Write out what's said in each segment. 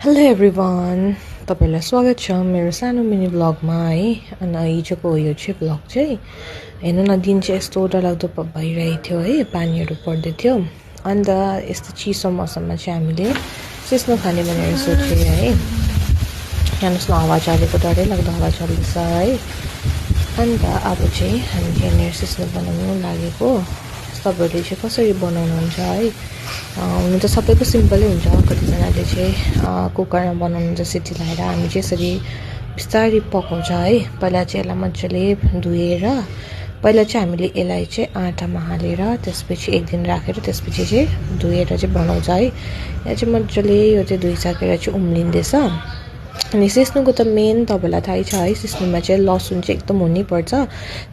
Hello everyone, तपाईँलाई स्वागत छ मेरो सानो मिनी ब्लगमा है। अनि हिजोको यो चाहिँ ब्लग चाहिँ हेर्नु न, दिन चाहिँ यस्तो डरलाग्दो भइरहेको थियो है, पानीहरू पर्दै थियो। अन्त यस्तो चिसो मौसममा चाहिँ हामीले सिस्नो खाने भनेर सोचेँ है। हेर्नुहोस् न, हावा चलेको डरै लाग्दो हावा चल्दैछ है। अन्त अब चाहिँ हामी यहाँनिर सिस्नो बनाउनु लागेको। तपाईँहरूले चाहिँ कसरी बनाउनुहुन्छ है? हुनु त सबैको सिम्पलै हुन्छ, कतिजनाले चाहिँ कुकरमा बनाउनुहुन्छ सिटी लगाएर। हामी चाहिँ यसरी बिस्तारै पकाउँछ है। पहिला चाहिँ यसलाई मजाले धोएर पहिला चाहिँ हामीले यसलाई चाहिँ आँटामा हालेर त्यसपछि एक दिन राखेर त्यसपछि चाहिँ धोएर चाहिँ बनाउँछ है। यहाँ चाहिँ मजाले यो चाहिँ धोइसकेर चाहिँ उम्लिँदैछ। अनि सिस्नुको त मेन तपाईँलाई थाहै छ है, सिस्नुमा चाहिँ लसुन चाहिँ एकदम हुनैपर्छ।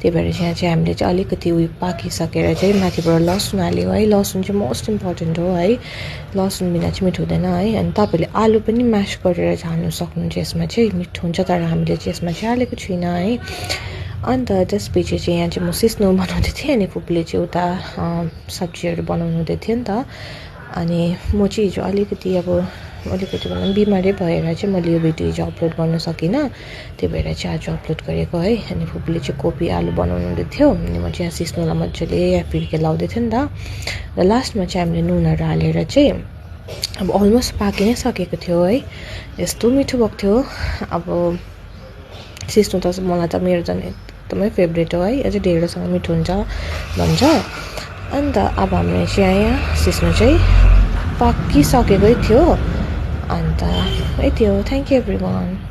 त्यही भएर चाहिँ यहाँ चाहिँ हामीले चाहिँ अलिकति उयो पाकिसकेर चाहिँ माथिबाट लसुन हाल्यो है। लसुन चाहिँ मोस्ट इम्पोर्टेन्ट हो है, लसुन बिना चाहिँ मिठो हुँदैन है। अनि तपाईँले आलु पनि म्यास गरेर चाहिँ हाल्नु सक्नुहुन्छ, यसमा चाहिँ मिठो हुन्छ। तर हामीले चाहिँ यसमा चाहिँ हालेको छुइनँ है। अन्त त्यसपछि चाहिँ यहाँ चाहिँ म सिस्नो बनाउँदै थिएँ, अनि फुपूले चाहिँ उता सब्जीहरू बनाउनु हुँदै थियो नि त। अनि म चाहिँ हिजो अलिकति भनौँ बिमारै भएर चाहिँ मैले यो भिडियो हिजो अपलोड गर्न सकिनँ। त्यही भएर चाहिँ आज अपलोड गरेको है। अनि फुपूले चाहिँ कोपी आलु बनाउनु हुँदै थियो, अनि म चाहिँ यहाँ सिस्नोलाई मजाले फिर्के लाउँदै थिएँ नि त। र लास्टमा चाहिँ हामीले नुनहरू हालेर चाहिँ अब अलमोस्ट पाकि नै सकेको थियो है। यस्तो मिठो भएको थियो। अब सिस्नो त मलाई त मेरो त एकदमै फेभरेट हो है, अझै ढेँडोसँग मिठो हुन्छ भन्छ। अन्त अब हामीले चाहिँ यहाँ सिस्नो चाहिँ पाकिसकेकै थियो। अन्त यति हो। Thank you everyone.